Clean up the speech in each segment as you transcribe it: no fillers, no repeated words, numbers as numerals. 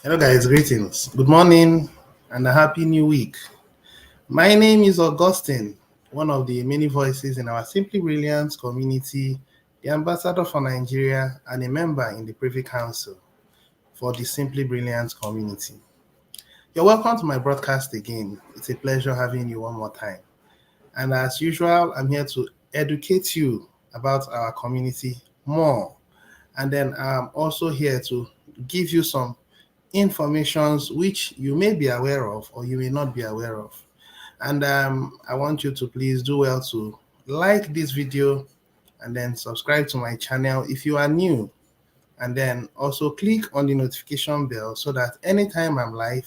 Hello, guys. Greetings. Good morning and a happy new week. My name is Augustine, one of the many voices in our Simply Brilliant community, the ambassador for Nigeria, and a member in the Privy Council for the Simply Brilliant community. You're welcome to my broadcast again. It's a pleasure having you one more time. And as usual, I'm here to educate you about our community more. And then I'm also here to give you some informations which you may be aware of or you may not be aware of. And I want you to please do well to like this video and then subscribe to my channel if you are new. And then also click on the notification bell so that anytime I'm live,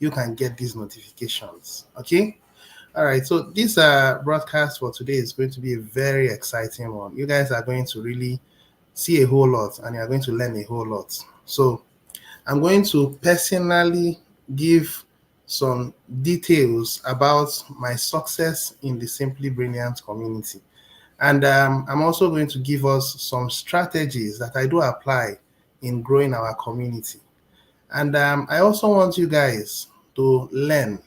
you can get these notifications. Okay? All right. So this broadcast for today is going to be a very exciting one. You guys are going to really see a whole lot and you are going to learn a whole lot. So I'm going to personally give some details about my success in the Simply Brilliant community. And I'm also going to give us some strategies that I do apply in growing our community. And I also want you guys to learn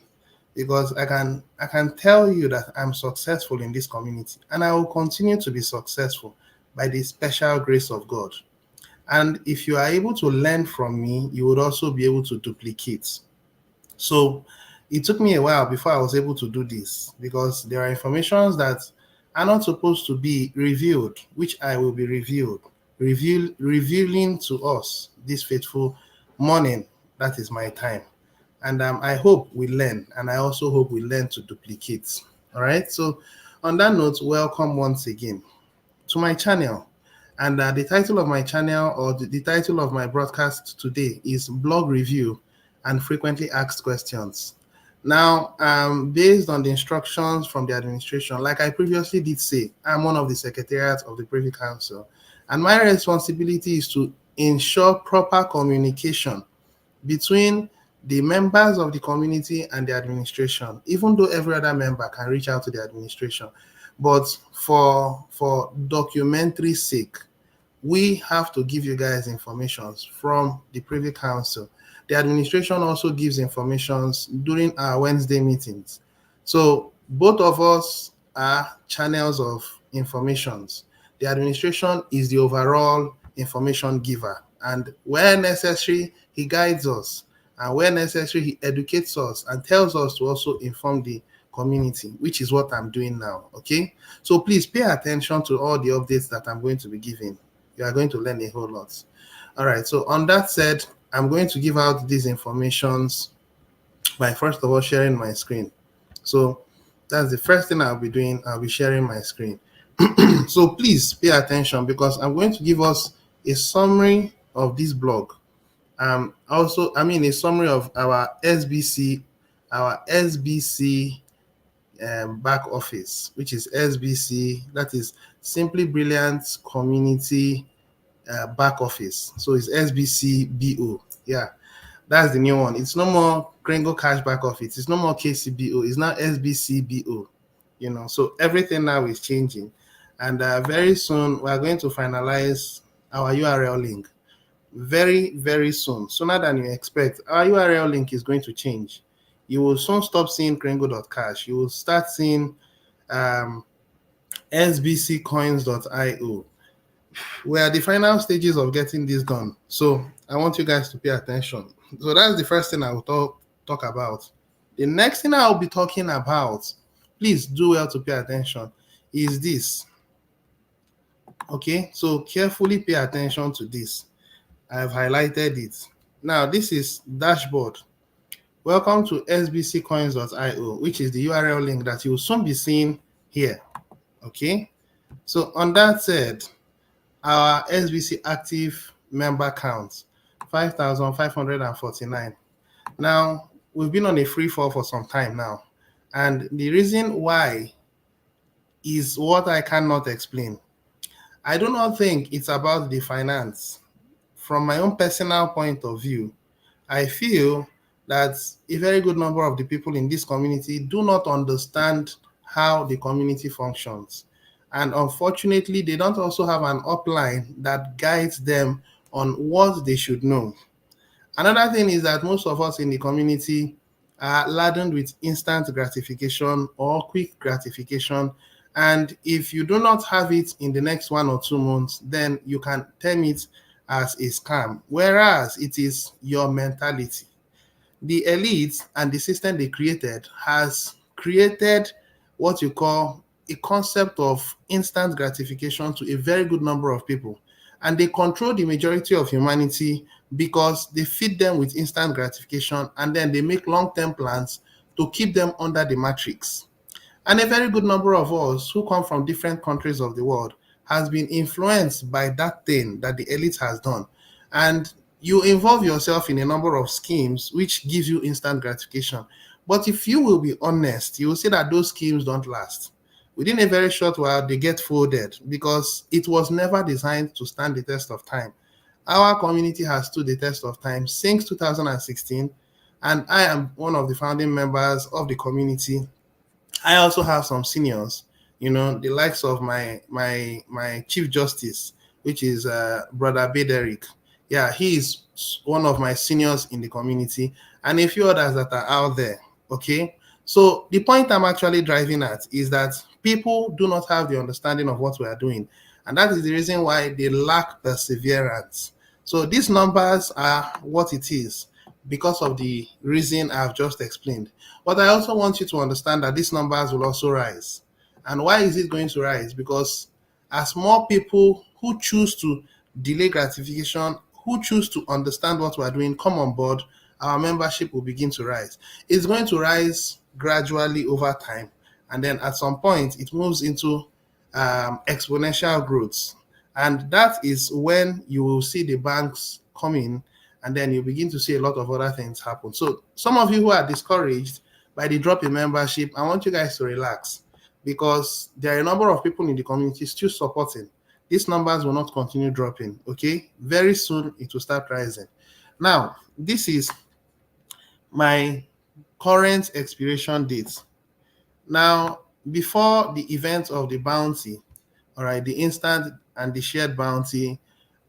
because I can tell you that I'm successful in this community and I will continue to be successful by the special grace of God. And if you are able to learn from me, you would also be able to duplicate. So it took me a while before I was able to do this because there are informations that are not supposed to be revealed, which I will be revealing to us this faithful morning. That is my time. And I hope we learn, and I also hope we learn to duplicate. All right. So on that note, welcome once again to my channel. And the title of my channel or the title of my broadcast today is Blog Review and Frequently Asked Questions. Now, based on the instructions from the administration, like I previously did say, I'm one of the secretariats of the Privy Council, and my responsibility is to ensure proper communication between the members of the community and the administration, even though every other member can reach out to the administration. But for documentary sake, we have to give you guys informations from the Privy Council. The administration also gives informations during our Wednesday meetings. So both of us are channels of informations. The administration is the overall information giver. And where necessary, he guides us. And where necessary, he educates us and tells us to also inform the community, which is what I'm doing now. Okay. So please pay attention to all the updates that I'm going to be giving. You are going to learn a whole lot. All right. So on that said, I'm going to give out these informations by first of all sharing my screen. So that's the first thing I'll be doing. I'll be sharing my screen. So please pay attention because I'm going to give us a summary of this blog. Also, I mean a summary of our SBC back office, which is SBC, that is Simply Brilliant Community back office. So it's SBC BO. Yeah, that's the new one. It's no more Kringle Cash back office. It's no more KCBO. It's now SBC BO. So everything now is changing. And very soon we are going to finalize our URL link. Very, very soon, sooner than you expect. Our URL link is going to change. You will soon stop seeing Kringle.cash. You will start seeing SBCcoins.io. We're at the final stages of getting this done. So I want you guys to pay attention. So that's the first thing I will talk about. The next thing I'll be talking about, please do well to pay attention, is this. Okay, so carefully pay attention to this. I've highlighted it. Now, this is dashboard. Welcome to sbccoins.io, which is the URL link that you will soon be seeing here. Okay, so on that said, our SBC active member count, 5,549. Now, we've been on a free fall for some time now. And the reason why is what I cannot explain. I do not think it's about the finance. From my own personal point of view, I feel that a very good number of the people in this community do not understand how the community functions. And unfortunately, they don't also have an upline that guides them on what they should know. Another thing is that most of us in the community are laden with instant gratification or quick gratification. And if you do not have it in the next 1 or 2 months, then you can term it as a scam, whereas it is your mentality. The elite and the system they created has created what you call a concept of instant gratification to a very good number of people. And they control the majority of humanity because they feed them with instant gratification and then they make long term plans to keep them under the matrix. And a very good number of us who come from different countries of the world has been influenced by that thing that the elite has done. And you involve yourself in a number of schemes which gives you instant gratification. But if you will be honest, you will see that those schemes don't last. Within a very short while, they get folded because it was never designed to stand the test of time. Our community has stood the test of time since 2016, and I am one of the founding members of the community. I also have some seniors, the likes of my Chief Justice, which is Brother Bederick. Yeah, he is one of my seniors in the community, and a few others that are out there. Okay, so the point I'm actually driving at is that people do not have the understanding of what we are doing, and that is the reason why they lack perseverance. So these numbers are what it is because of the reason I've just explained. But I also want you to understand that these numbers will also rise. And why is it going to rise? Because as more people who choose to delay gratification, who choose to understand what we're doing, come on board, our membership will begin to rise. It's going to rise gradually over time. And then at some point, it moves into exponential growth. And that is when you will see the banks come in, and then you begin to see a lot of other things happen. So some of you who are discouraged by the drop in membership, I want you guys to relax because there are a number of people in the community still supporting. These numbers will not continue dropping, okay? Very soon it will start rising. Now, this is my current expiration date. Now, before the event of the bounty, all right, the instant and the shared bounty,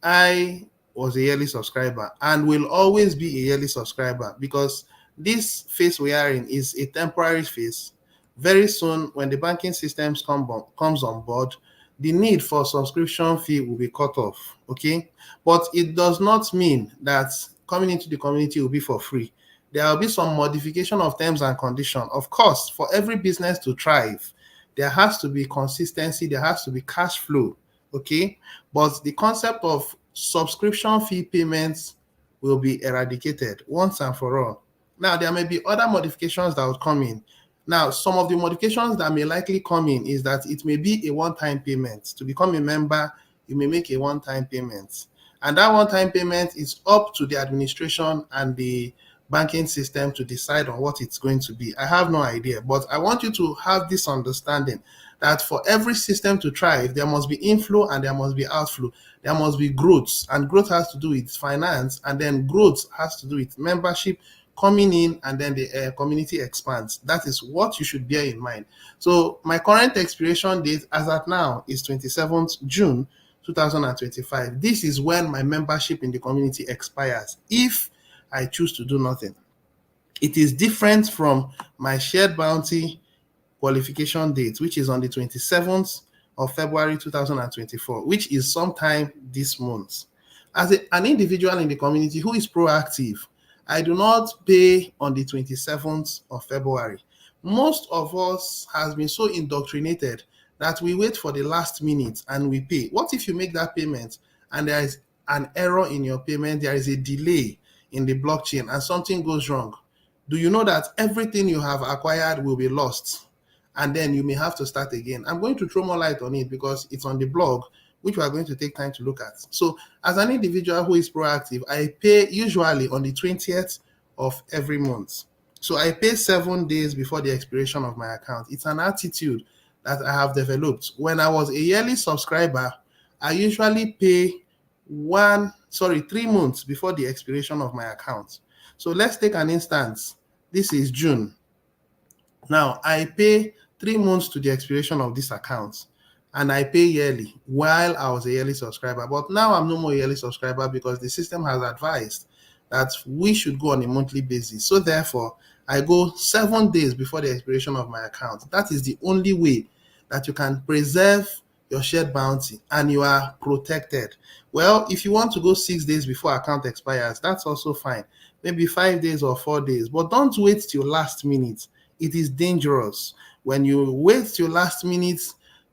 I was a yearly subscriber and will always be a yearly subscriber because this phase we are in is a temporary phase. Very soon, when the banking systems comes on board, the need for subscription fee will be cut off. Okay, but it does not mean that coming into the community will be for free. There will be some modification of terms and conditions. Of course, for every business to thrive, there has to be consistency, there has to be cash flow. Okay, but the concept of subscription fee payments will be eradicated once and for all. Now, there may be other modifications that will come in. Now, some of the modifications that may likely come in is that it may be a one-time payment. To become a member, you may make a one-time payment. And that one-time payment is up to the administration and the banking system to decide on what it's going to be. I have no idea, but I want you to have this understanding that for every system to thrive, there must be inflow and there must be outflow. There must be growth, and growth has to do with finance, and then growth has to do with membership coming in, and then the community expands. That is what you should bear in mind. So my current expiration date as at now is 27th June 2025. This is when my membership in the community expires if I choose to do nothing. It is different from my shared bounty qualification date, which is on the 27th of February 2024, which is sometime this month. As an individual in the community who is proactive, I do not pay on the 27th of February. Most of us has been so indoctrinated that we wait for the last minute and we pay. What if you make that payment and there is an error in your payment, there is a delay in the blockchain and something goes wrong? Do you know that everything you have acquired will be lost? And then you may have to start again. I'm going to throw more light on it because it's on the blog, which we are going to take time to look at. So as an individual who is proactive, I pay usually on the 20th of every month. So I pay 7 days before the expiration of my account. It's an attitude that I have developed. When I was a yearly subscriber, I usually pay 3 months before the expiration of my account. So let's take an instance. This is June. Now I pay 3 months to the expiration of this account, and I pay yearly while I was a yearly subscriber. But now I'm no more a yearly subscriber because the system has advised that we should go on a monthly basis. So therefore, I go 7 days before the expiration of my account. That is the only way that you can preserve your shared bounty and you are protected. Well, if you want to go 6 days before account expires, that's also fine. Maybe 5 days or 4 days, but don't wait till last minute. It is dangerous. When you wait till last minute,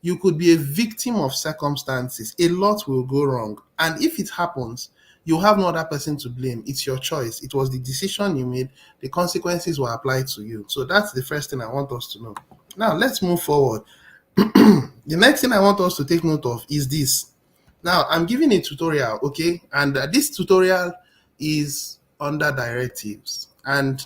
you could be a victim of circumstances. A lot will go wrong. And if it happens, you have no other person to blame. It's your choice. It was the decision you made. The consequences were applied to you. So that's the first thing I want us to know. Now, let's move forward. The next thing I want us to take note of is this. Now, I'm giving a tutorial, okay? And this tutorial is under directives. And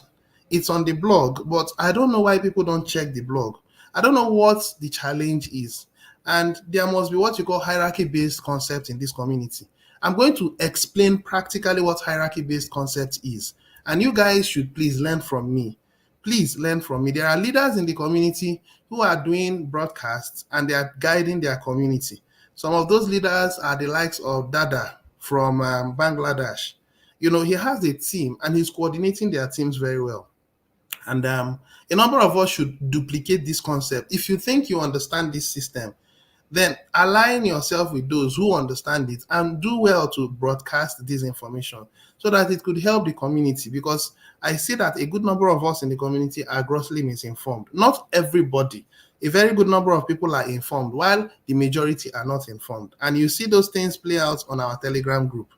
it's on the blog, but I don't know why people don't check the blog. I don't know what the challenge is. And there must be what you call hierarchy-based concept in this community. I'm going to explain practically what hierarchy-based concept is. And you guys should please learn from me. Please learn from me. There are leaders in the community who are doing broadcasts and they are guiding their community. Some of those leaders are the likes of Dada from Bangladesh. You know, he has a team and he's coordinating their teams very well. And a number of us should duplicate this concept. If you think you understand this system, then align yourself with those who understand it and do well to broadcast this information so that it could help the community, because I see that a good number of us in the community are grossly misinformed. Not everybody. A very good number of people are informed while the majority are not informed. And you see those things play out on our Telegram group.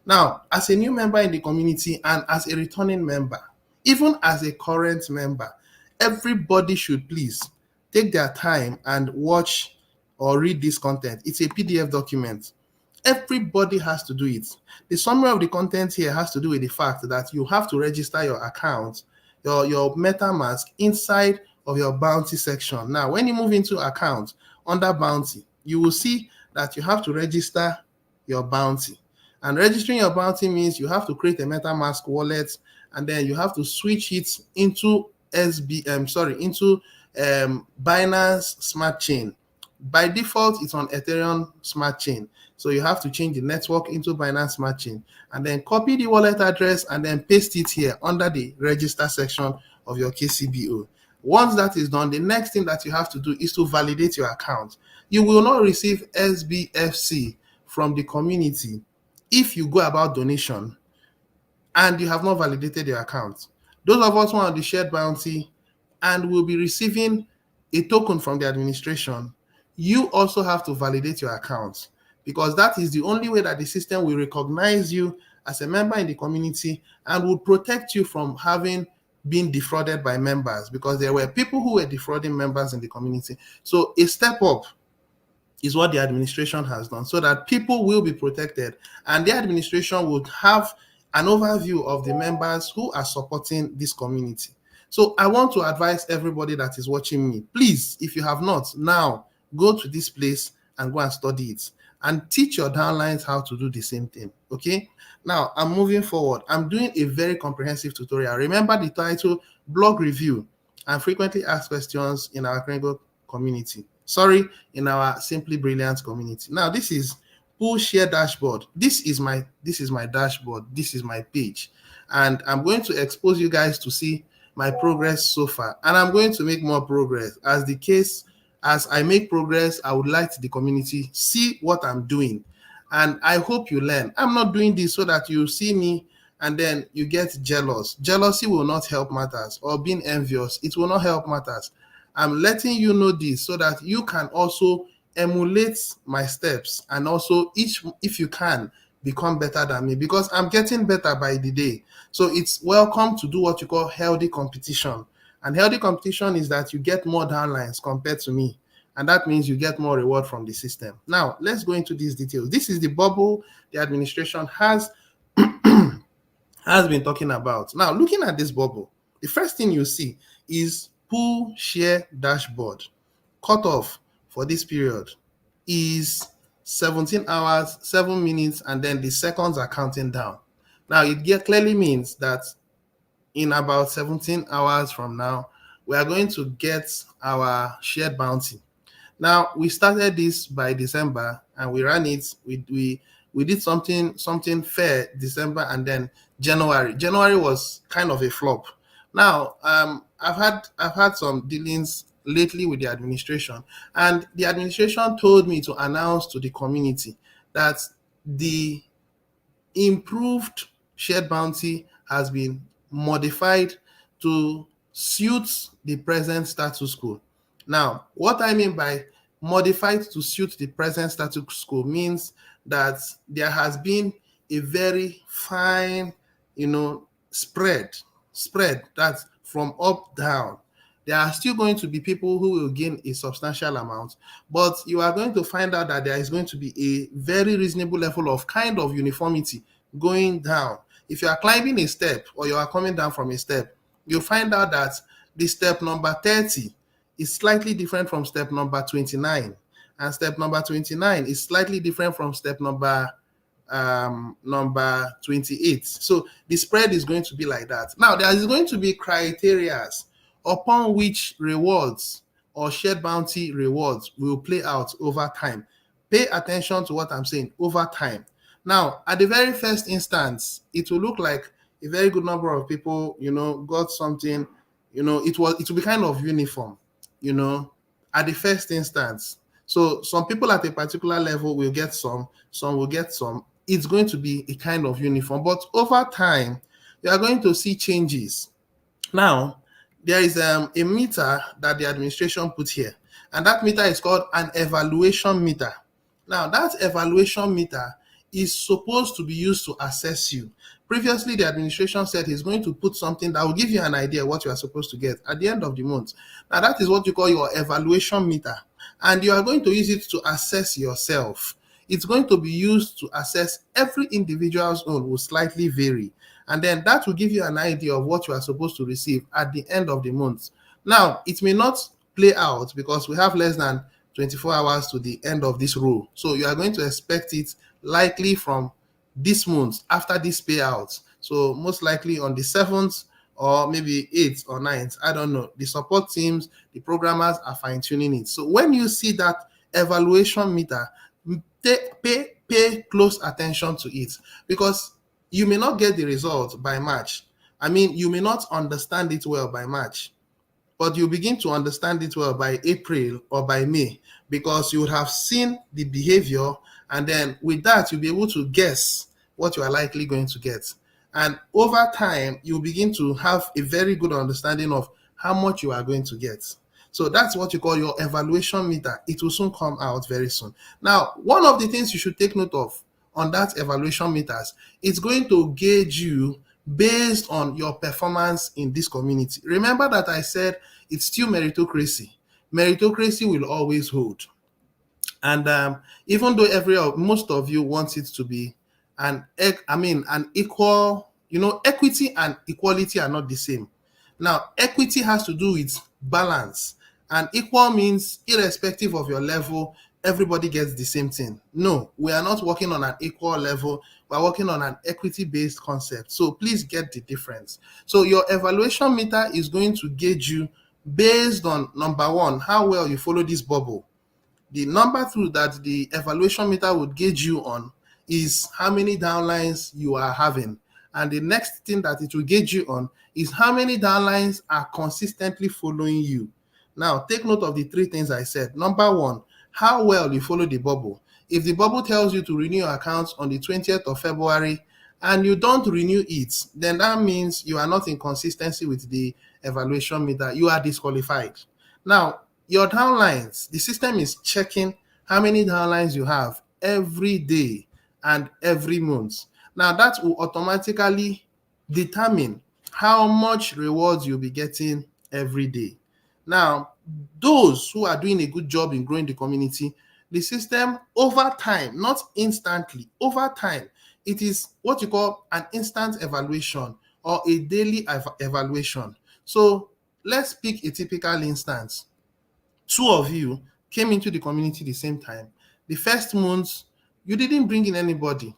Now, as a new member in the community and as a returning member, even as a current member, everybody should please take their time and watch or read this content. It's a PDF document. Everybody has to do it. The summary of the content here has to do with the fact that you have to register your account, your MetaMask inside of your bounty section. Now, when you move into account under bounty, you will see that you have to register your bounty. And registering your bounty means you have to create a MetaMask wallet, and then you have to switch it into Binance Smart Chain. By default, it's on Ethereum Smart Chain. So you have to change the network into Binance Smart Chain and then copy the wallet address and then paste it here under the register section of your KCBO. Once that is done, the next thing that you have to do is to validate your account. You will not receive SBFC from the community if you go about donation and you have not validated your account. Those of us who are on the shared bounty and will be receiving a token from the administration, you also have to validate your account, because that is the only way that the system will recognize you as a member in the community and will protect you from having been defrauded by members, because there were people who were defrauding members in the community. So a step up is what the administration has done so that people will be protected and the administration would have an overview of the members who are supporting this community. So I want to advise everybody that is watching me, please, if you have not, now go to this place and go and study it and teach your downlines how to do the same thing. Okay, now I'm moving forward. I'm doing a very comprehensive tutorial. Remember the title: blog review and frequently asked questions in our Kringle community. In our Simply Brilliant community. Now this is Pool Share Dashboard. This is my dashboard. This is my page, and I'm going to expose you guys to see my progress so far, and I'm going to make more progress. As I make progress, I would like the community see what I'm doing, and I hope you learn. I'm not doing this so that you see me and then you get jealous. Jealousy will not help matters, or being envious, it will not help matters. I'm letting you know this so that you can also emulate my steps, and also if you can, become better than me, because I'm getting better by the day. So it's welcome to do what you call healthy competition. And healthy competition is that you get more downlines compared to me, and that means you get more reward from the system. Now let's go into these details. This is the bubble the administration has been talking about. Now, looking at this bubble, the first thing you see is Pool Share Dashboard. Cutoff for this period is 17 hours, 7 minutes, and then the seconds are counting down. Now, it clearly means that in about 17 hours from now, we are going to get our shared bounty. Now, we started this by December and we ran it. We We did something fair December, and then January was kind of a flop. Now, I've had some dealings lately with the administration, and the administration told me to announce to the community that the improved shared bounty has been modified to suit the present status quo. Now, what I mean by modified to suit the present status quo means that there has been a very fine, spread that's from up down. There are still going to be people who will gain a substantial amount, but you are going to find out that there is going to be a very reasonable level of kind of uniformity going down. If you are climbing a step or you are coming down from a step, you'll find out that the step number 30 is slightly different from step number 29, and step number 29 is slightly different from step number 28. So the spread is going to be like that. Now, there is going to be criteria upon which rewards or shared bounty rewards will play out over time. Pay attention to what I'm saying, over time. Now, at the very first instance, it will look like a very good number of people, got something, it will be kind of uniform, at the first instance. So some people at a particular level will get some will get some. It's going to be a kind of uniform, but over time, you are going to see changes. Now, there is a meter that the administration put here, and that meter is called an evaluation meter. Now, that evaluation meter is supposed to be used to assess you. Previously, the administration said he's going to put something that will give you an idea what you are supposed to get at the end of the month. Now, that is what you call your evaluation meter, and you are going to use it to assess yourself. It's going to be used to assess every individual's own will slightly vary, and then that will give you an idea of what you are supposed to receive at the end of the month. Now, it may not play out because we have less than 24 hours to the end of this row. So you are going to expect it likely from this month after this payout. So most likely on the 7th or maybe 8th or 9th. I don't know. The support teams, the programmers are fine-tuning it. So when you see that evaluation meter, pay close attention to it, because you may not get the result by March. I mean, you may not understand it well by March, but you begin to understand it well by April or by May, because you would have seen the behavior, and then with that, you'll be able to guess what you are likely going to get. And over time, you begin to have a very good understanding of how much you are going to get. So that's what you call your evaluation meter. It will soon come out very soon. Now, one of the things you should take note of on that evaluation meters, it's going to gauge you based on your performance in this community. Remember that I said it's still meritocracy. Meritocracy will always hold. And even though most of you want it to be an equal, equity and equality are not the same. Now, equity has to do with balance, and equal means irrespective of your level, everybody gets the same thing. No, we are not working on an equal level. We're working on an equity-based concept. So please get the difference. So your evaluation meter is going to gauge you based on, number one, how well you follow this bubble. The number two that the evaluation meter would gauge you on is how many downlines you are having. And the next thing that it will gauge you on is how many downlines are consistently following you. Now, take note of the three things I said. Number one, how well you follow the bubble. If the bubble tells you to renew your account on the 20th of February and you don't renew it, then that means you are not in consistency with the evaluation meter. You are disqualified. Now, your downlines, the system is checking how many downlines you have every day and every month. Now, that will automatically determine how much rewards you'll be getting every day. Now, those who are doing a good job in growing the community, the system over time, not instantly, over time, it is what you call an instant evaluation or a daily evaluation. So let's pick a typical instance. Two of you came into the community the same time. The first month, you didn't bring in anybody.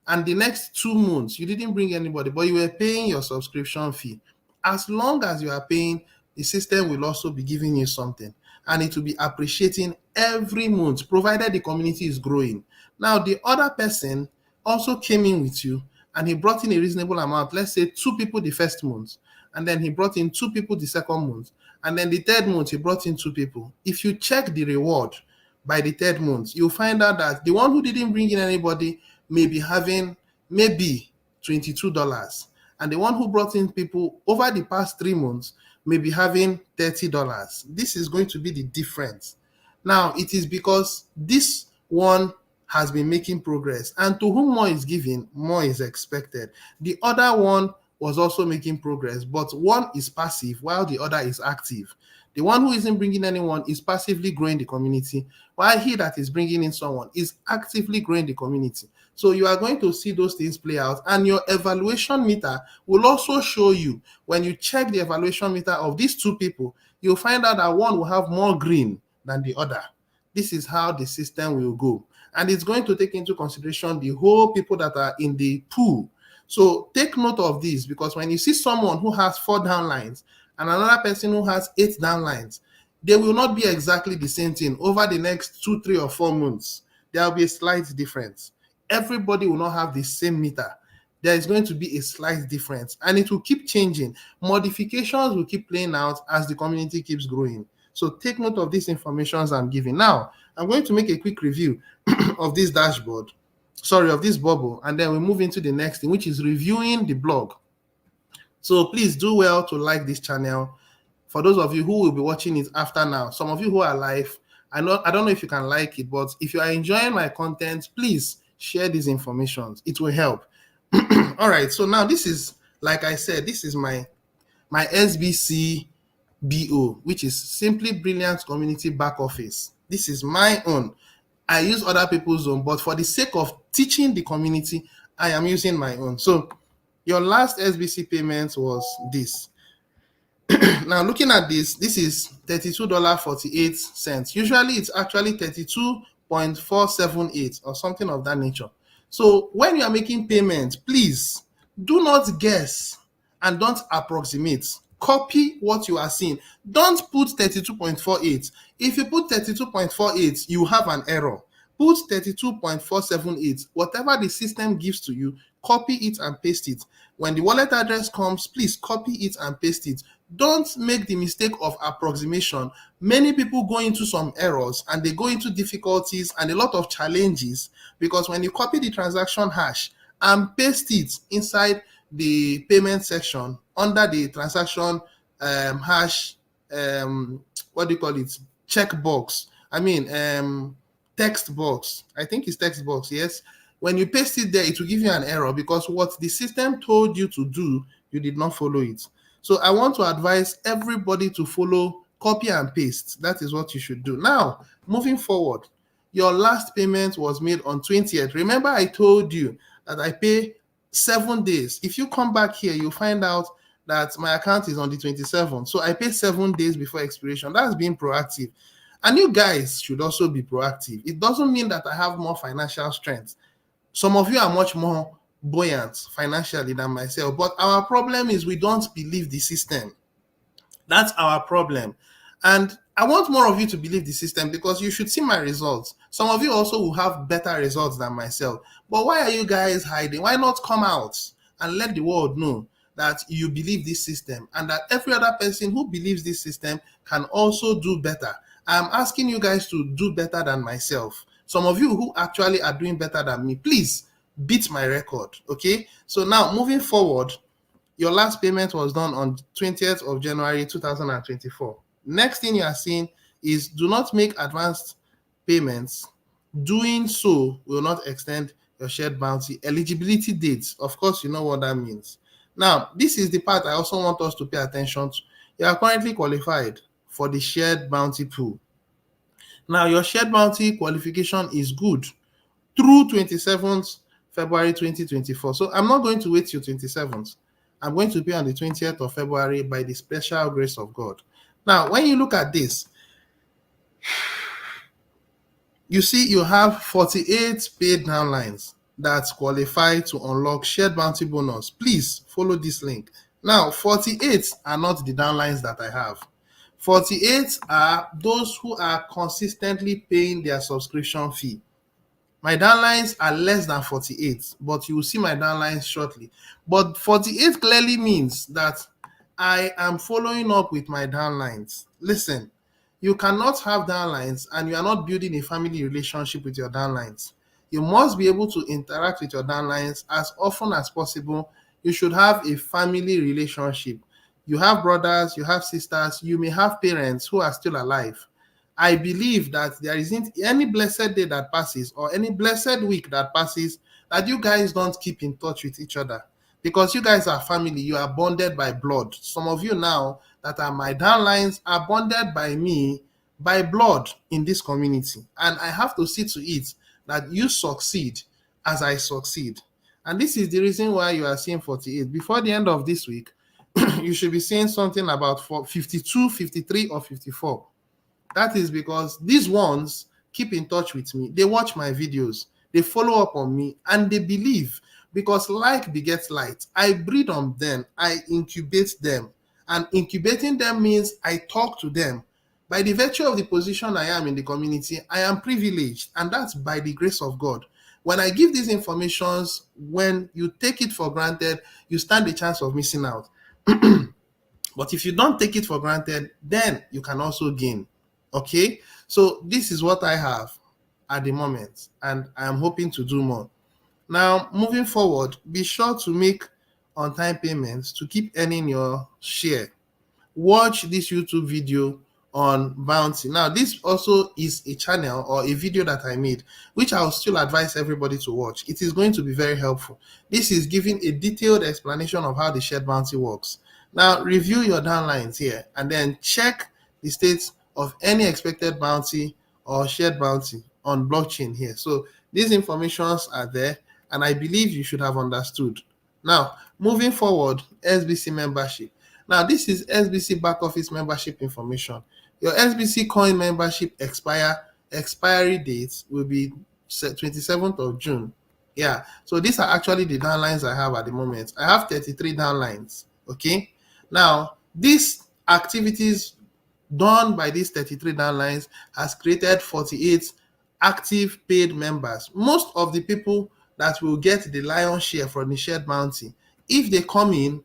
And the next 2 months, you didn't bring anybody, but you were paying your subscription fee. As long as you are paying, the system will also be giving you something, and it will be appreciating every month, provided the community is growing. Now, the other person also came in with you and he brought in a reasonable amount. Let's say 2 people the first month, and then he brought in 2 people the second month, and then the third month he brought in 2 people. If you check the reward by the third month, you'll find out that the one who didn't bring in anybody may be having maybe $22, and the one who brought in people over the past 3 months may be having $30. This is going to be the difference. Now, it is because this one has been making progress, and to whom more is given, more is expected. The other one was also making progress, but one is passive while the other is active. The one who isn't bringing anyone is passively growing the community, while he that is bringing in someone is actively growing the community. So you are going to see those things play out, and your evaluation meter will also show you. When you check the evaluation meter of these 2 people, you'll find out that one will have more green than the other. This is how the system will go. And it's going to take into consideration the whole people that are in the pool. So take note of this, because when you see someone who has 4 downlines and another person who has 8 downlines, they will not be exactly the same thing over the next 2, 3, or 4 months. There will be a slight difference. Everybody will not have the same meter. There is going to be a slight difference, and it will keep changing. Modifications will keep playing out as the community keeps growing. So take note of these informations I'm giving. Now, I'm going to make a quick review of this dashboard, of this bubble, and then we move into the next thing, which is reviewing the blog. So please do well to like this channel. For those of you who will be watching it after now, some of you who are live, I don't know if you can like it, but if you are enjoying my content, please share these informations. It will help. All right, so now this is, like I said, this is my SBC BO, which is Simply Brilliant Community Back Office. This is my own. I use other people's own, but for the sake of teaching the community, I am using my own. So your last SBC payment was this. Now, looking at this is $32.48. Usually it's actually 32.478 or something of that nature. So when you are making payments, please do not guess and don't approximate. Copy what you are seeing. Don't put 32.48. If you put 32.48, you have an error. Put 32.478. Whatever the system gives to you, copy it and paste it. When the wallet address comes, please copy it and paste it. Don't make the mistake of approximation. Many people go into some errors and they go into difficulties and a lot of challenges, because when you copy the transaction hash and paste it inside the payment section under the transaction hash, checkbox. Text box. I think it's text box, yes. When you paste it there, it will give you an error because what the system told you to do, you did not follow it. So I want to advise everybody to follow copy and paste. That is what you should do. Now, moving forward, your last payment was made on 20th. Remember, I told you that I pay 7 days. If you come back here, you'll find out that my account is on the 27th. So I pay 7 days before expiration. That's being proactive. And you guys should also be proactive. It doesn't mean that I have more financial strength. Some of you are much more buoyant financially than myself, but our problem is we don't believe the system. That's our problem. And I want more of you to believe the system because you should see my results. Some of you also will have better results than myself. But why are you guys hiding? Why not come out and let the world know that you believe this system and that every other person who believes this system can also do better? I'm asking you guys to do better than myself. Some of you who actually are doing better than me, please beat my record, okay? So now moving forward, your last payment was done on 20th of January 2024. Next thing you are seeing is do not make advanced payments. Doing so will not extend your shared bounty eligibility dates. Of course, you know what that means. Now, this is the part I also want us to pay attention to. You are currently qualified for the shared bounty pool. Now, your shared bounty qualification is good through 27th February 2024. So I'm not going to wait till 27th. I'm going to pay on the 20th of February by the special grace of God. Now, when you look at this, you see you have 48 paid downlines that qualify to unlock shared bounty bonus. Please follow this link. Now, 48 are not the downlines that I have. 48 are those who are consistently paying their subscription fee. My downlines are less than 48, but you will see my downlines shortly. But 48 clearly means that I am following up with my downlines. Listen, you cannot have downlines and you are not building a family relationship with your downlines. You must be able to interact with your downlines as often as possible. You should have a family relationship. You have brothers, you have sisters, you may have parents who are still alive. I believe that there isn't any blessed day that passes or any blessed week that passes that you guys don't keep in touch with each other, because you guys are family. You are bonded by blood. Some of you now that are my downlines are bonded by me by blood in this community, and I have to see to it that you succeed as I succeed. And this is the reason why you are seeing 48. Before the end of this week, you should be seeing something about 52, 53, or 54. That is because these ones keep in touch with me. They watch my videos, they follow up on me, and they believe, because like begets light. I breed on them, I incubate them. And incubating them means I talk to them. By the virtue of the position I am in the community, I am privileged, and that's by the grace of God. When I give these informations, when you take it for granted, you stand a chance of missing out. But if you don't take it for granted, then you can also gain. Okay, so this is what I have at the moment, and I am hoping to do more. Now, moving forward, be sure to make on-time payments to keep earning your share. Watch this YouTube video on Bounty. Now, this also is a channel or a video that I made, which I'll still advise everybody to watch. It is going to be very helpful. This is giving a detailed explanation of how the shared bounty works. Now, review your downlines here and then check the states of any expected bounty or shared bounty on blockchain here. So these informations are there, and I believe you should have understood. Now, moving forward, SBC membership. Now, this is SBC back office membership information. Your SBC coin membership expiry date will be 27th of June. Yeah, so these are actually the downlines I have at the moment. I have 33 downlines. Okay, now these activities done by these 33 downlines has created 48 active paid members. Most of the people that will get the lion's share from the shared bounty, if they come in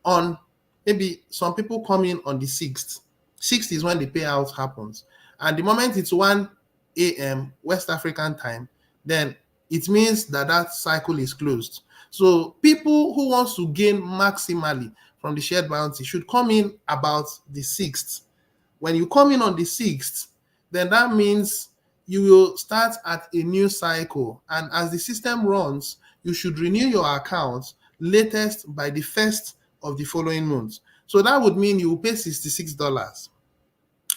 on, maybe some people come in on the 6th. 6th is when the payout happens. And the moment it's 1 a.m. West African time, then it means that that cycle is closed. So people who wants to gain maximally from the shared bounty should come in about the 6th. When you come in on the 6th, then that means you will start at a new cycle. And as the system runs, you should renew your account latest by the 1st of the following month. So that would mean you will pay $66.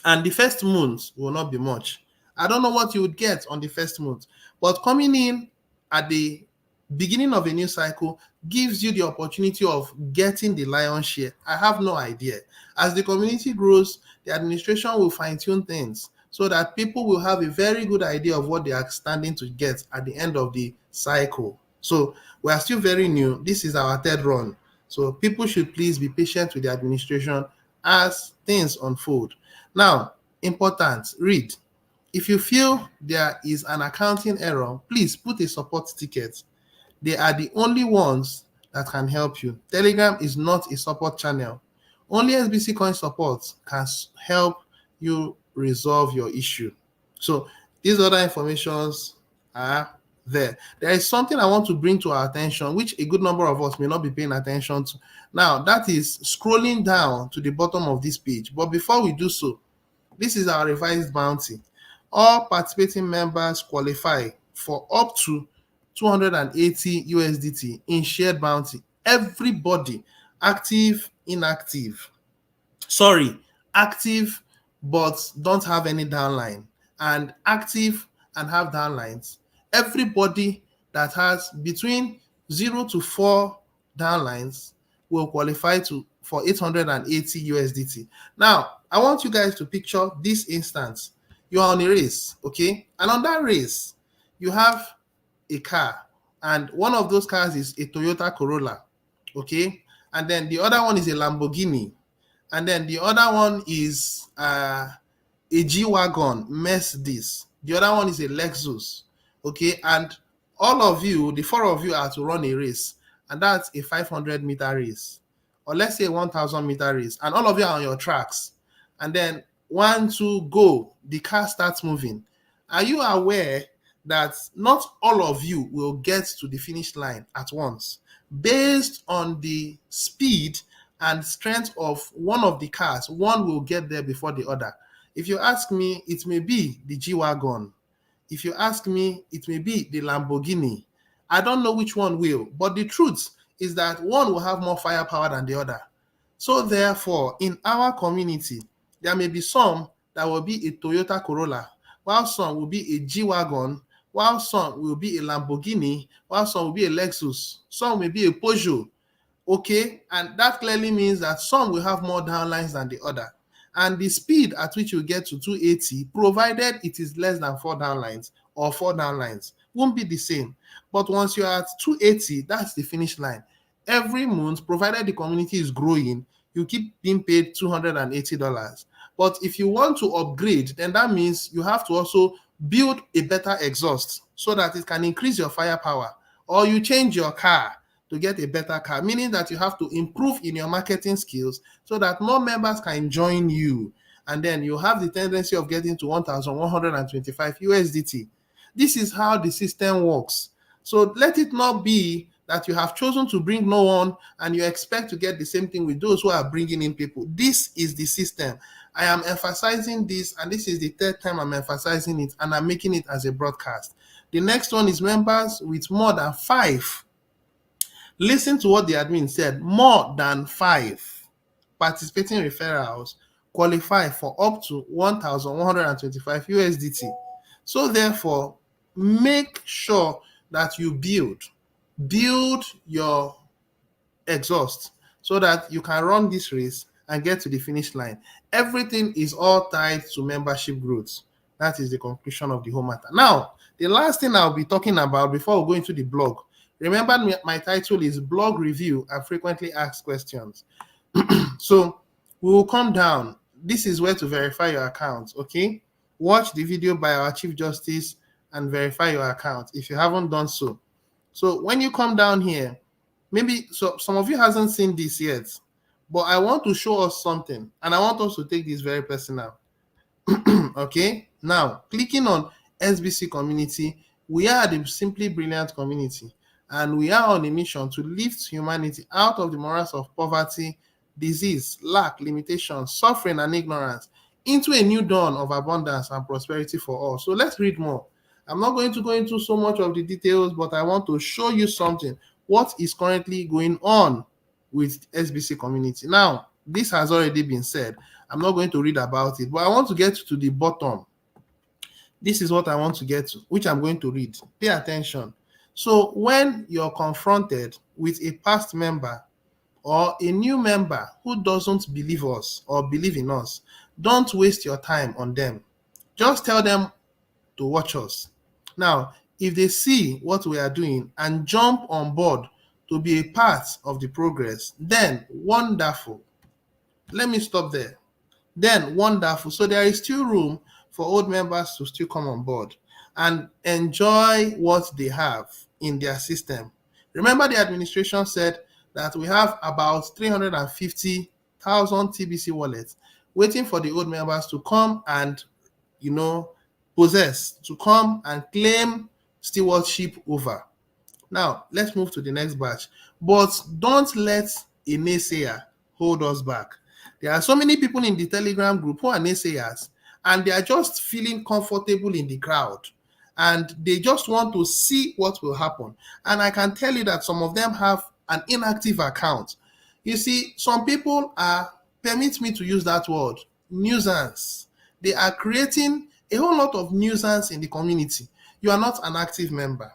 And the first month will not be much. I don't know what you would get on the first month, but coming in at the beginning of a new cycle gives you the opportunity of getting the lion's share. I have no idea. As the community grows, the administration will fine-tune things so that people will have a very good idea of what they are standing to get at the end of the cycle. So we are still very new. This is our third run. So people should please be patient with the administration as things unfold. Now, important, read. If you feel there is an accounting error, please put a support ticket. They are the only ones that can help you. Telegram is not a support channel. Only SBC Coin support can help you resolve your issue. So these other informations are there. There is something I want to bring to our attention, which a good number of us may not be paying attention to. Now, that is scrolling down to the bottom of this page. But before we do so, this is our revised bounty. All participating members qualify for up to 280 USDT in shared bounty. Everybody, active, inactive. Sorry, active but don't have any downline, and active and have downlines. Everybody that has between 0 to 4 downlines will qualify for 880 USDT. Now, I want you guys to picture this instance. You are on a race, okay? And on that race, you have a car, and one of those cars is a Toyota Corolla, okay? And then the other one is a Lamborghini, and then the other one is a G-Wagon, Mercedes. The other one is a Lexus. Okay, and all of you, the four of you, are to run a race, and that's a 500-meter race, or let's say 1,000-meter race, and all of you are on your tracks, and then 1, 2, go, the car starts moving. Are you aware that not all of you will get to the finish line at once? Based on the speed and strength of one of the cars, one will get there before the other. If you ask me, it may be the G-Wagon. If you ask me, it may be the Lamborghini. I don't know which one will, but the truth is that one will have more firepower than the other. So therefore, in our community, there may be some that will be a Toyota Corolla, while some will be a G-Wagon, while some will be a Lamborghini, while some will be a Lexus, some may be a Peugeot. Okay, and that clearly means that some will have more downlines than the other. And the speed at which you get to 280, provided it is less than 4 downlines or 4 downlines, won't be the same. But once you're at 280, that's the finish line. Every month, provided the community is growing, you keep being paid $280. But if you want to upgrade, then that means you have to also build a better exhaust so that it can increase your firepower, or you change your car to get a better car, meaning that you have to improve in your marketing skills so that more members can join you. And then you have the tendency of getting to 1,125 USDT. This is how the system works. So let it not be that you have chosen to bring no one and you expect to get the same thing with those who are bringing in people. This is the system. I am emphasizing this, and this is the third time I'm emphasizing it, and I'm making it as a broadcast. The next one is members with more than 5. Listen to what the admin said. More than 5 participating referrals qualify for up to 1,125 USDT. So therefore, make sure that you build your exhaust so that you can run this race and get to the finish line. Everything is all tied to membership growth. That is the conclusion of the whole matter. Now, the last thing I'll be talking about before we go into the blog. Remember, my title is Blog Review and Frequently Asked Questions. So we will come down. This is where to verify your account, okay? Watch the video by our Chief Justice and verify your account if you haven't done so. So when you come down here, maybe some of you hasn't seen this yet, but I want to show us something, and I want us to take this very personal. Okay, now clicking on SBC Community, we are the Simply Brilliant community, and we are on a mission to lift humanity out of the morass of poverty, disease, lack, limitation, suffering, and ignorance into a new dawn of abundance and prosperity for all. So let's read more. I'm not going to go into so much of the details, but I want to show you something. What is currently going on with SBC Community? Now, this has already been said. I'm not going to read about it, but I want to get to the bottom. This is what I want to get to, which I'm going to read. Pay attention. So when you're confronted with a past member or a new member who doesn't believe us or believe in us, don't waste your time on them. Just tell them to watch us. Now, if they see what we are doing and jump on board to be a part of the progress, then wonderful. Let me stop there. Then wonderful. So there is still room for old members to still come on board and enjoy what they have in their system. Remember, the administration said that we have about 350,000 TBC wallets waiting for the old members to come and, possess, to come and claim stewardship over. Now, let's move to the next batch. But don't let a naysayer hold us back. There are so many people in the Telegram group who are naysayers, and they are just feeling comfortable in the crowd, and they just want to see what will happen. And I can tell you that some of them have an inactive account. You see, some people are, permit me to use that word, nuisance. They are creating a whole lot of nuisance in the community. You are not an active member,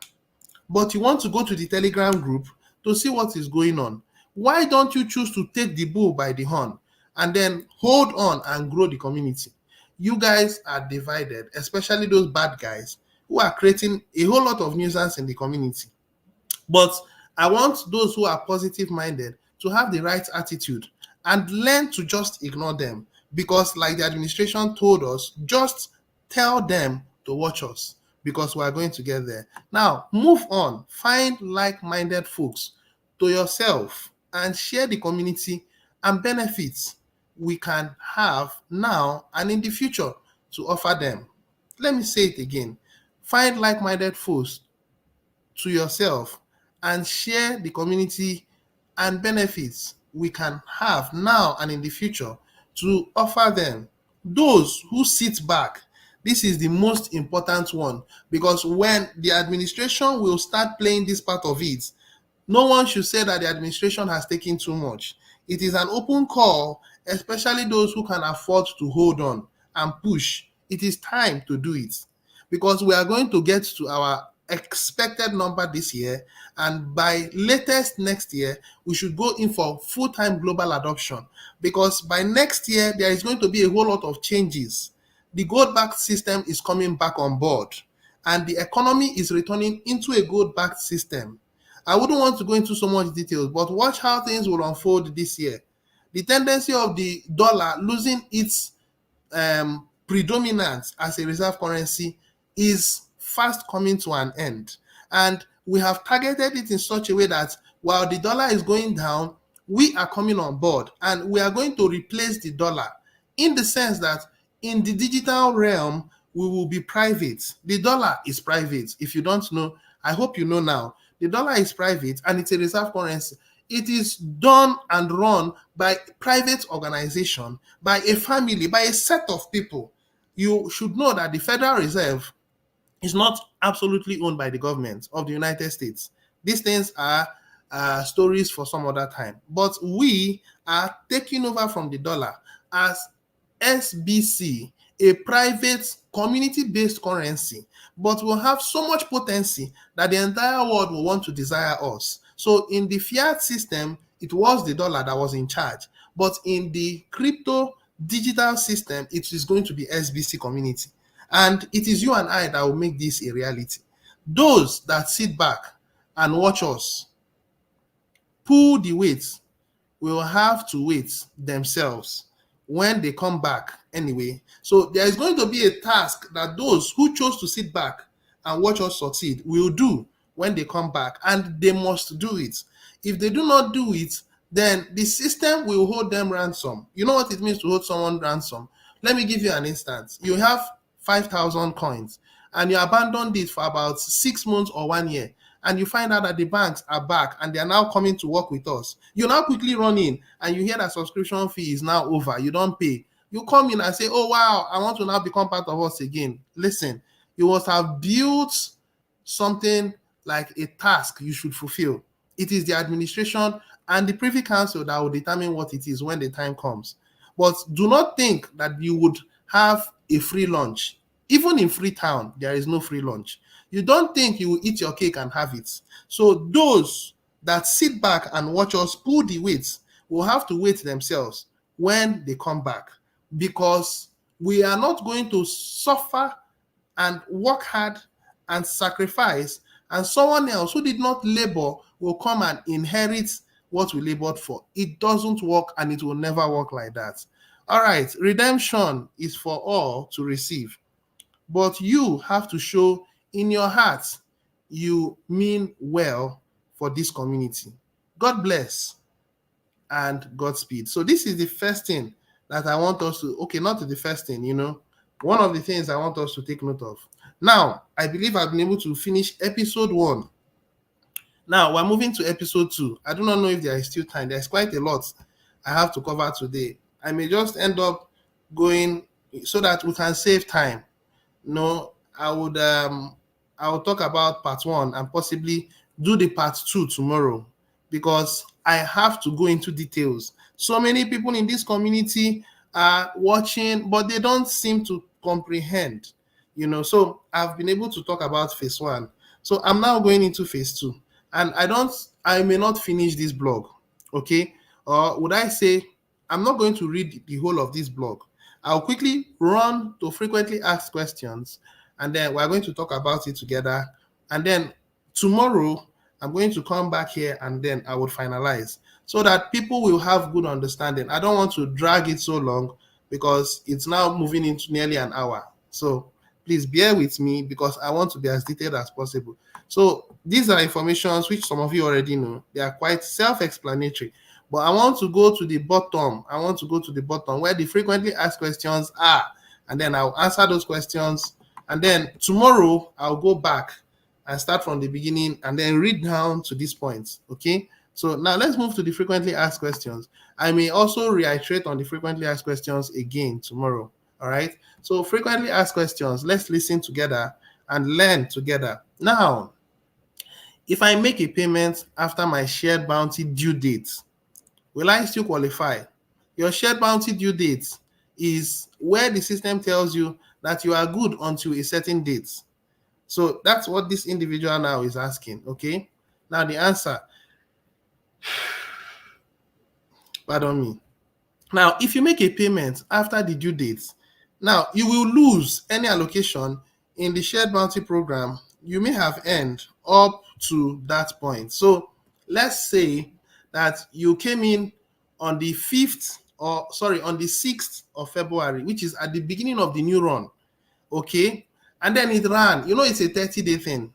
but you want to go to the Telegram group to see what is going on. Why don't you choose to take the bull by the horn and then hold on and grow the community? You guys are divided, especially those bad guys who are creating a whole lot of nuisance in the community. But I want those who are positive-minded to have the right attitude and learn to just ignore them, because like the administration told us, just tell them to watch us. because we are going to get there. Now, move on. Find like-minded folks to yourself and share the community and benefits we can have now and in the future to offer them. Let me say it again. Find like-minded folks to yourself and share the community and benefits we can have now and in the future to offer them. Those who sit back, this is the most important one, because when the administration will start playing this part of it, no one should say that the administration has taken too much. It is an open call, especially those who can afford to hold on and push. It is time to do it, because we are going to get to our expected number this year, and by latest next year we should go in for full-time global adoption, because by next year there is going to be a whole lot of changes. The gold-backed system is coming back on board, and the economy is returning into a gold-backed system. I wouldn't want to go into so much details, but watch how things will unfold this year. The tendency of the dollar losing its predominance as a reserve currency is fast coming to an end. And we have targeted it in such a way that while the dollar is going down, we are coming on board and we are going to replace the dollar, in the sense that in the digital realm, we will be private. The dollar is private. If you don't know, I hope you know now. The dollar is private and it's a reserve currency. It is done and run by private organization, by a family, by a set of people. You should know that the Federal Reserve is not absolutely owned by the government of the United States. These things are stories for some other time. But we are taking over from the dollar as SBC, a private community-based currency, but will have so much potency that the entire world will want to desire us. So in the fiat system, it was the dollar that was in charge, but in the crypto digital system, it is going to be SBC Community. And it is you and I that will make this a reality. Those that sit back and watch us pull the weight will have to wait themselves when they come back anyway. So there is going to be a task that those who chose to sit back and watch us succeed will do when they come back, and they must do it. If they do not do it, then the system will hold them ransom. You know what it means to hold someone ransom? Let me give you an instance. You have 5,000 coins and you abandoned it for about 6 months or 1 year, and you find out that the banks are back and they are now coming to work with us. You now quickly run in and you hear that subscription fee is now over. You don't pay. You come in and say, oh, wow, I want to now become part of us again. Listen, you must have built something like a task you should fulfill. It is the administration and the Privy Council that will determine what it is when the time comes. But do not think that you would have a free lunch. Even in Freetown, there is no free lunch. You don't think you will eat your cake and have it. So those that sit back and watch us pull the weight will have to wait themselves when they come back, because we are not going to suffer and work hard and sacrifice, and someone else who did not labor will come and inherit what we labored for. It doesn't work, and it will never work like that. All right, redemption is for all to receive, but you have to show in your heart you mean well for this community. God bless and Godspeed. So this is the first thing that I want us to, okay, not the first thing, one of the things I want us to take note of. Now, I believe I've been able to finish episode 1. Now, we're moving to episode 2. I do not know if there is still time. There's quite a lot I have to cover today. I may just end up going so that we can save time. No, I will talk about part 1 and possibly do the part 2 tomorrow, because I have to go into details. So many people in this community are watching, but they don't seem to comprehend. So I've been able to talk about phase 1. So I'm now going into phase 2, and I may not finish this blog, okay? Or would I say I'm not going to read the whole of this blog. I'll quickly run to frequently asked questions, and then we're going to talk about it together. And then tomorrow, I'm going to come back here and then I will finalize so that people will have good understanding. I don't want to drag it so long because it's now moving into nearly an hour. So Please bear with me because I want to be as detailed as possible. So these are informations which some of you already know. They are quite self-explanatory. But I want to go to the bottom. I want to go to the bottom where the frequently asked questions are. And then I'll answer those questions. And then tomorrow I'll go back and start from the beginning and then read down to these points. Okay. So now let's move to the frequently asked questions. I may also reiterate on the frequently asked questions again tomorrow. All right. So frequently asked questions, let's listen together and learn together. Now, if I make a payment after my shared bounty due date, will I still qualify? Your shared bounty due date is where the system tells you that you are good until a certain date. So that's what this individual now is asking. Okay. Now the answer, pardon me. Now, if you make a payment after the due date, now you will lose any allocation in the shared bounty program you may have earned up to that point. So let's say that you came in on the 5th or sorry, on the 6th of February, which is at the beginning of the new run. Okay. And then it ran, it's a 30-day thing.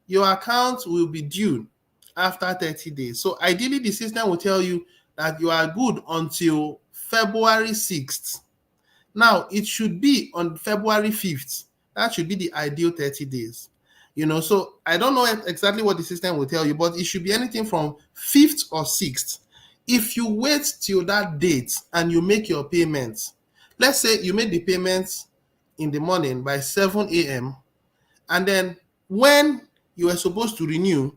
Your account will be due after 30 days. So ideally, the system will tell you that you are good until February 6th. Now, it should be on February 5th. That should be the ideal 30 days. So I don't know exactly what the system will tell you, but it should be anything from 5th or 6th. If you wait till that date and you make your payments, let's say you made the payments in the morning by 7 a.m. and then when you were supposed to renew,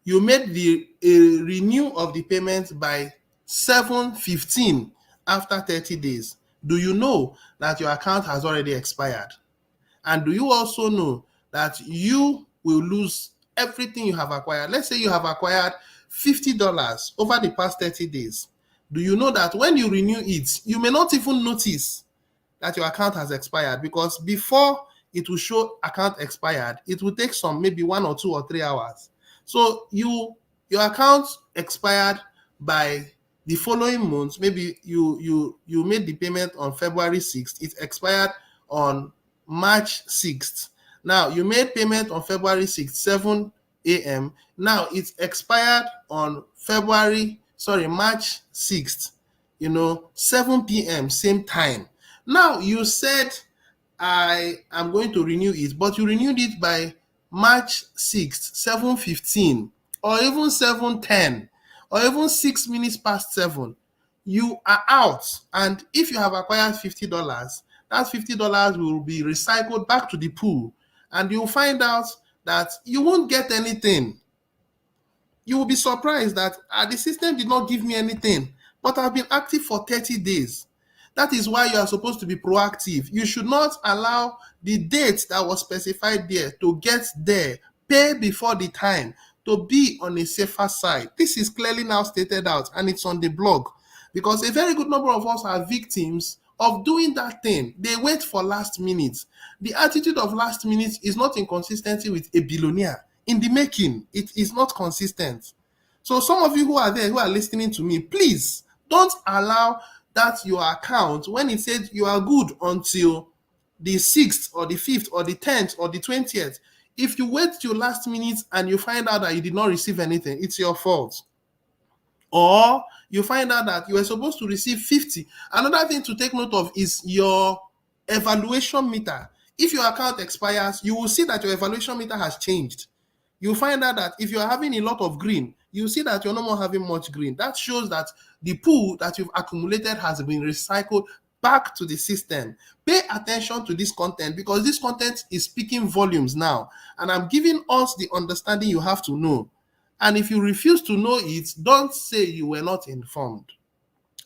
you made the renew of the payment by 7:15 after 30 days. Do you know that your account has already expired? And do you also know that you will lose everything you have acquired? Let's say you have acquired $50 over the past 30 days. Do you know that when you renew it, you may not even notice that your account has expired, because before it will show account expired, it will take some maybe 1 or 2 or 3 hours. So your account expired by the following month. Maybe you made the payment on February 6th. It expired on March 6th. Now you made payment on February 6th, 7 a.m. Now it's expired on March 6th, 7 p.m. same time. Now you said I am going to renew it, but you renewed it by March 6th, 7:15, or even 7:10, or even 6 minutes past 7. You are out. And if you have acquired $50, that $50 will be recycled back to the pool. And you'll find out that you won't get anything. You will be surprised that the system did not give me anything, but I've been active for 30 days. That is why you are supposed to be proactive. You should not allow the date that was specified there to get there, pay before the time, to be on a safer side. This is clearly now stated out, and it's on the blog, because a very good number of us are victims of doing that thing. They wait for last minute. The attitude of last minute is not in consistency with a billionaire. In the making, it is not consistent. So some of you who are there, who are listening to me, please don't allow that your account, when it says you are good until the 6th or the 5th or the 10th or the 20th, if you wait till last minute and you find out that you did not receive anything, it's your fault. Or you find out that you were supposed to receive 50. Another thing to take note of is your evaluation meter. If your account expires, you will see that your evaluation meter has changed. You find out that if you're having a lot of green, you see that you're no more having much green. That shows that the pool that you've accumulated has been recycled back to the system. Pay attention to this content, because this content is speaking volumes now, and I'm giving us the understanding you have to know. And if you refuse to know it, don't say you were not informed.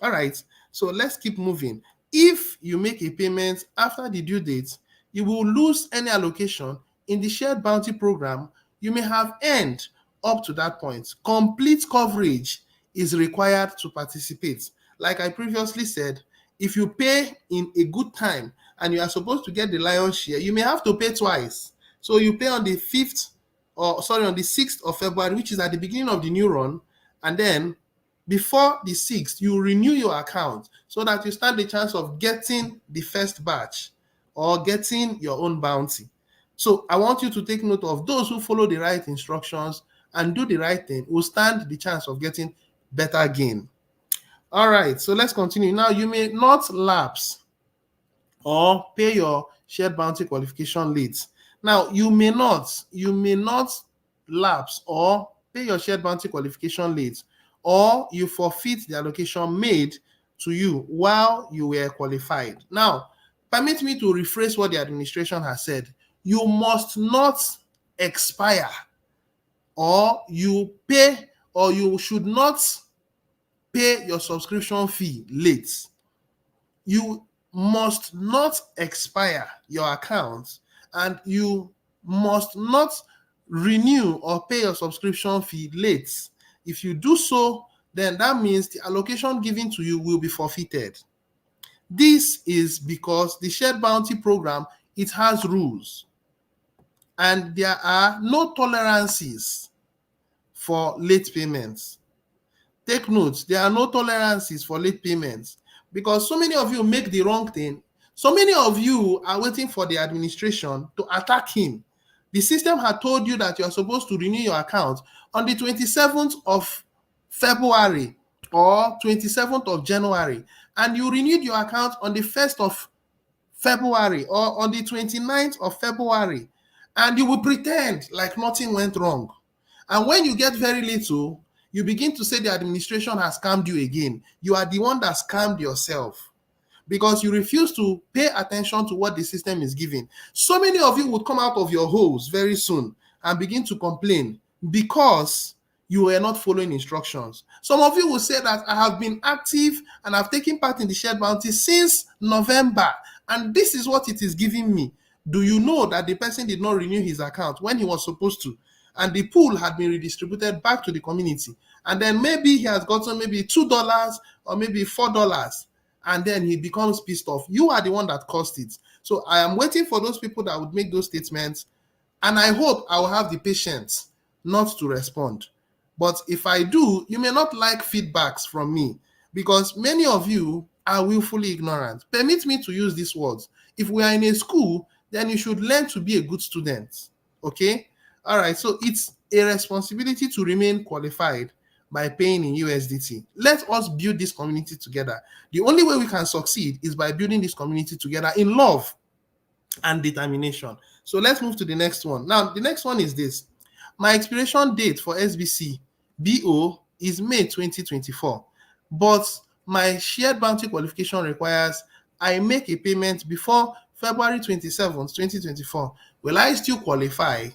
All right, so let's keep moving. If you make a payment after the due date, you will lose any allocation in the shared bounty program you may have earned up to that point. Complete coverage is required to participate. Like I previously said, if you pay in a good time and you are supposed to get the lion's share, you may have to pay twice. So you pay on the 6th of February, which is at the beginning of the new run, and then before the 6th, you renew your account so that you stand the chance of getting the first batch or getting your own bounty. So I want you to take note of those who follow the right instructions and do the right thing will stand the chance of getting better gain. All right, so let's continue. Now, you may not lapse or pay your shared bounty qualification late. Now, you may not lapse or pay your shared bounty qualification late, or you forfeit the allocation made to you while you were qualified. Now, permit me to rephrase what the administration has said. You must not expire, or you pay, or you should not pay your subscription fee late. You must not expire your account, and you must not renew or pay your subscription fee late. If you do so, then that means the allocation given to you will be forfeited. This is because the shared bounty program, it has rules, and there are no tolerances for late payments. Take note, there are no tolerances for late payments, because so many of you make the wrong thing. So many of you are waiting for the administration to attack him. The system had told you that you are supposed to renew your account on the 27th of February or 27th of January, and you renewed your account on the 1st of February or on the 29th of February, and you will pretend like nothing went wrong. And when you get very little, you begin to say the administration has scammed you again. You are the one that scammed yourself, because you refuse to pay attention to what the system is giving. So many of you would come out of your holes very soon and begin to complain because you were not following instructions. Some of you will say that I have been active and I've taken part in the shared bounty since November, and this is what it is giving me. Do you know that the person did not renew his account when he was supposed to? And the pool had been redistributed back to the community. And then maybe he has gotten maybe $2 or maybe $4, and then he becomes pissed off. You are the one that caused it. So I am waiting for those people that would make those statements, and I hope I will have the patience not to respond. But if I do, you may not like feedbacks from me, because many of you are willfully ignorant. Permit me to use these words. If we are in a school, then you should learn to be a good student. Okay? All right, so it's a responsibility to remain qualified by paying in USDT. Let us build this community together. The only way we can succeed is by building this community together in love and determination. So let's move to the next one. Now, the next one is this. My expiration date for SBC BO is May 2024, but my shared bounty qualification requires I make a payment before February 27th, 2024. Will I still qualify?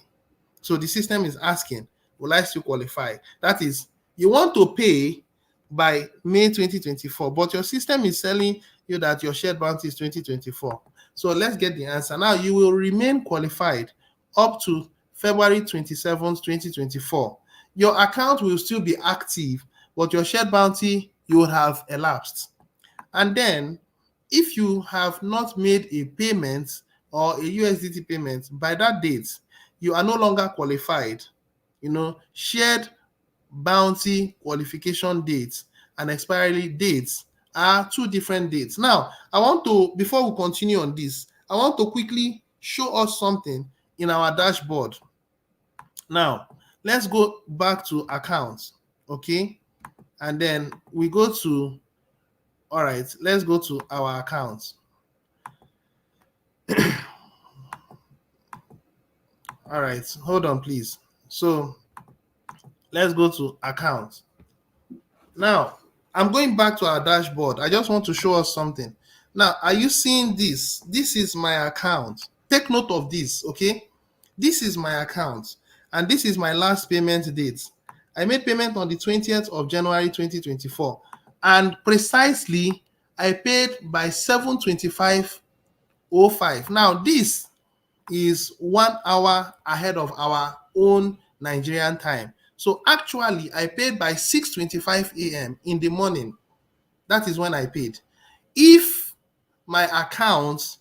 So the system is asking, will I still qualify? That is, you want to pay by May 2024, but your system is telling you that your shared bounty is 2024. So let's get the answer. Now, you will remain qualified up to February 27th, 2024. Your account will still be active, but your shared bounty, you will have elapsed. And then, if you have not made a payment or a USDT payment by that date, you are no longer qualified. Shared bounty qualification dates and expiry dates are two different dates. Now, before we continue on this, I want to quickly show us something in our dashboard. Now, let's go back to accounts, okay? And then we go to, all right, let's go to our accounts. All right, hold on, please. So let's go to accounts. Now, I'm going back to our dashboard. I just want to show us something. Now, are you seeing this? This is my account. Take note of this, okay? This is my account, and this is my last payment date. I made payment on the 20th of January 2024, and precisely I paid by 7:25:05. Now, this is 1 hour ahead of our own Nigerian time. So actually, I paid by 6:25 a.m. in the morning. That is when I paid. If my account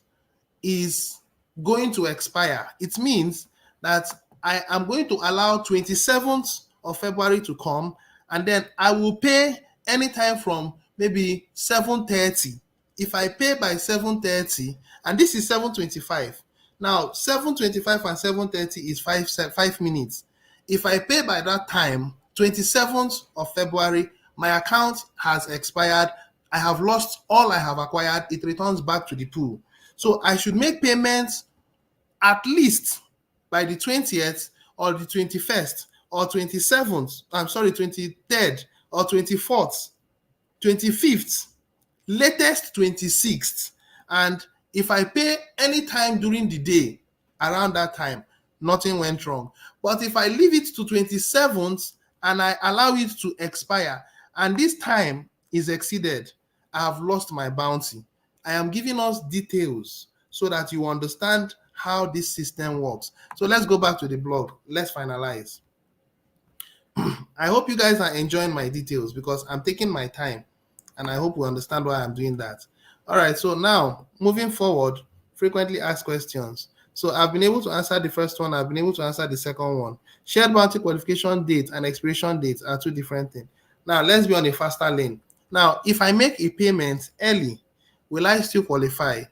is going to expire, it means that I am going to allow 27th of February to come, and then I will pay anytime from maybe 7:30. If I pay by 7:30, and this is 7:25, Now 7:25 and 7:30 is 5 minutes. If I pay by that time, 27th of February, my account has expired. I have lost all I have acquired. It returns back to the pool. So I should make payments at least by the 20th or the 21st or 27th, I'm sorry, 23rd or 24th, 25th, latest 26th. And if I pay any time during the day around that time, nothing went wrong. But if I leave it to 27th and I allow it to expire and this time is exceeded, I have lost my bounty. I am giving us details so that you understand how this system works. So let's go back to the blog. Let's finalize. I hope you guys are enjoying my details because I'm taking my time and I hope you understand why I'm doing that. All right, so now moving forward, frequently asked questions. So I've been able to answer the first one. I've been able to answer the second one. Shared bounty qualification date and expiration date are two different things. Now let's be on a faster lane. Now, if I make a payment early, will I still qualify?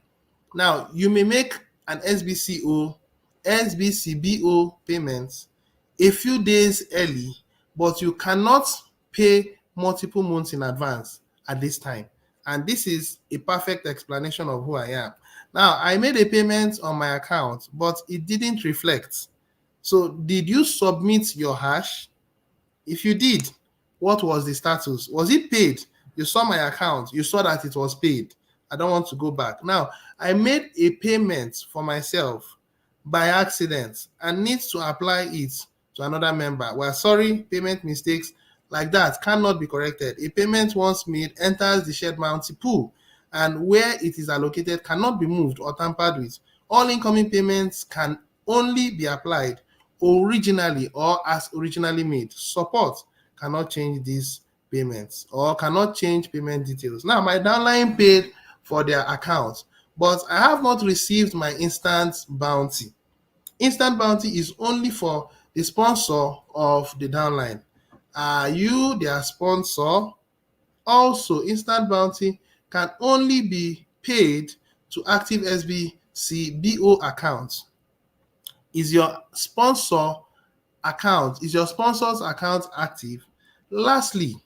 Now, you may make an SBCBO payment a few days early, but you cannot pay multiple months in advance at this time. And this is a perfect explanation of who I am. Now, I made a payment on my account, but it didn't reflect. So did you submit your hash? If you did, what was the status? Was it paid? You saw my account, you saw that it was paid. I don't want to go back. Now, I made a payment for myself by accident and need to apply it to another member. Well, sorry, payment mistakes like that cannot be corrected. A payment once made enters the shared bounty pool, and where it is allocated cannot be moved or tampered with. All incoming payments can only be applied originally or as originally made. Support cannot change these payments or cannot change payment details. Now, my downline paid for their account, but I have not received my instant bounty. Instant bounty is only for the sponsor of the downline. Are you their sponsor? Also, instant bounty can only be paid to active SBC BO accounts. Is your sponsor's account active? Lastly,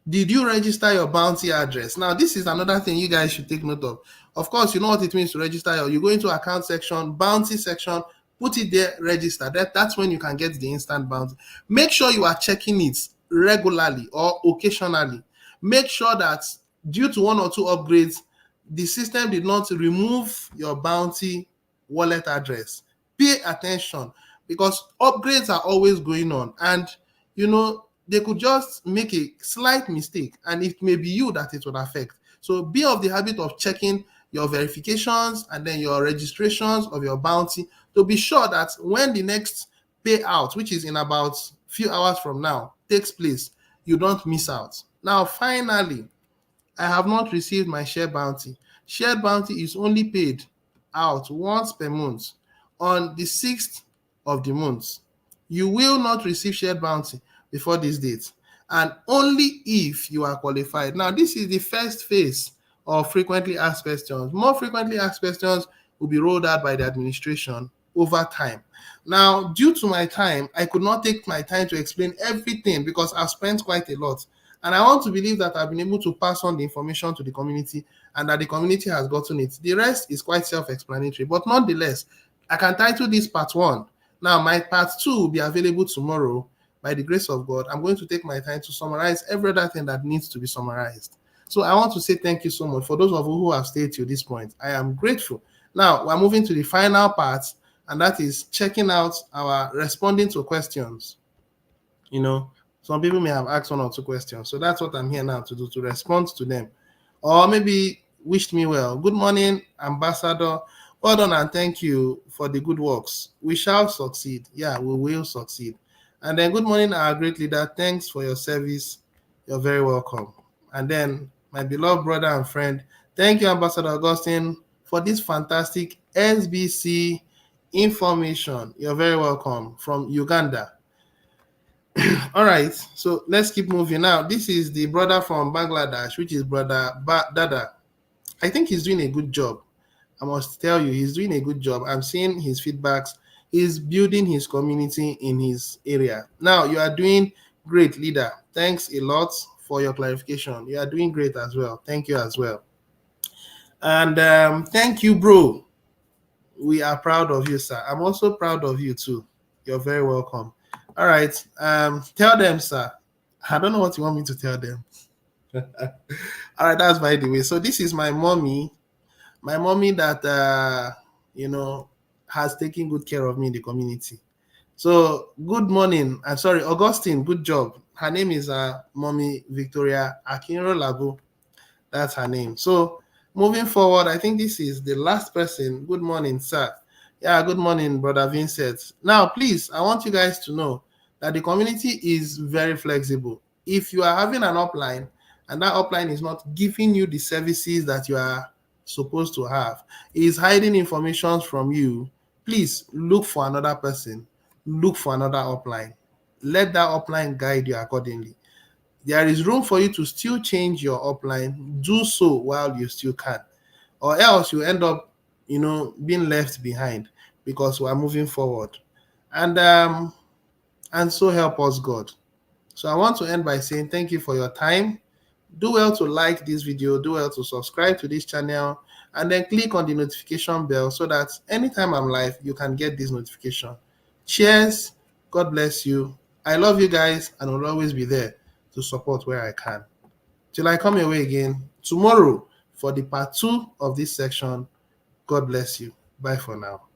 did you register your bounty address? Now, this is another thing you guys should take note of. Of course, you know what it means to register. You go into account section, bounty section, put it there, register. That's when you can get the instant bounty. Make sure you are checking it regularly or occasionally. Make sure that due to one or two upgrades, the system did not remove your bounty wallet address. Pay attention because upgrades are always going on, and they could just make a slight mistake and it may be you that it would affect. So be of the habit of checking your verifications and then your registrations of your bounty to be sure that when the next payout, which is in about few hours from now, takes place, you don't miss out. Now, finally, I have not received my share bounty. Shared bounty is only paid out once per month on the 6th of the month. You will not receive shared bounty before this date, and only if you are qualified. Now, this is the first phase of frequently asked questions. More frequently asked questions will be rolled out by the administration over time. Now, due to my time, I could not take my time to explain everything because I've spent quite a lot. And I want to believe that I've been able to pass on the information to the community and that the community has gotten it. The rest is quite self-explanatory, but nonetheless, I can title this part 1. Now, my part 2 will be available tomorrow. By the grace of God, I'm going to take my time to summarize every other thing that needs to be summarized. So I want to say thank you so much for those of you who have stayed to this point. I am grateful. Now, we're moving to the final part, and that is checking out our responding to questions. Some people may have asked 1 or 2 questions. So that's what I'm here now to do, to respond to them. Or maybe wished me well. Good morning, Ambassador. Well done and thank you for the good works. We shall succeed. Yeah, we will succeed. And then, good morning, our great leader. Thanks for your service. You're very welcome. And then, my beloved brother and friend, thank you, Ambassador Augustine, for this fantastic SBC information. You're very welcome from Uganda. All right, so let's keep moving now. This is the brother from Bangladesh, which is Brother Dada. I think he's doing a good job. I must tell you, he's doing a good job. I'm seeing his feedbacks. He's building his community in his area. Now, you are doing great, leader. Thanks a lot for your clarification. You are doing great as well. Thank you as well. And thank you, bro. We are proud of you, sir. I'm also proud of you, too. You're very welcome. All right. Tell them, sir. I don't know what you want me to tell them. All right, that's by the way. So this is my mommy that has taken good care of me in the community. So good morning. I'm sorry, Augustine. Good job. Her name is Mommy Victoria Akinro Labu. That's her name. So moving forward, I think this is the last person. Good morning, sir. Yeah, good morning, brother Vincent. Now, please, I want you guys to know that the community is very flexible. If you are having an upline and that upline is not giving you the services that you are supposed to have, is hiding information from you, please look for another person, look for another upline. Let that upline guide you accordingly. There is room for you to still change your upline. Do so while you still can, or else you end up, being left behind because we are moving forward. And so help us God. So I want to end by saying thank you for your time. Do well to like this video, do well to subscribe to this channel, and then click on the notification bell so that anytime I'm live, you can get this notification. Cheers. God bless you. I love you guys and will always be there to support where I can. Till I come your way again tomorrow for the part 2 of this section. God bless you. Bye for now.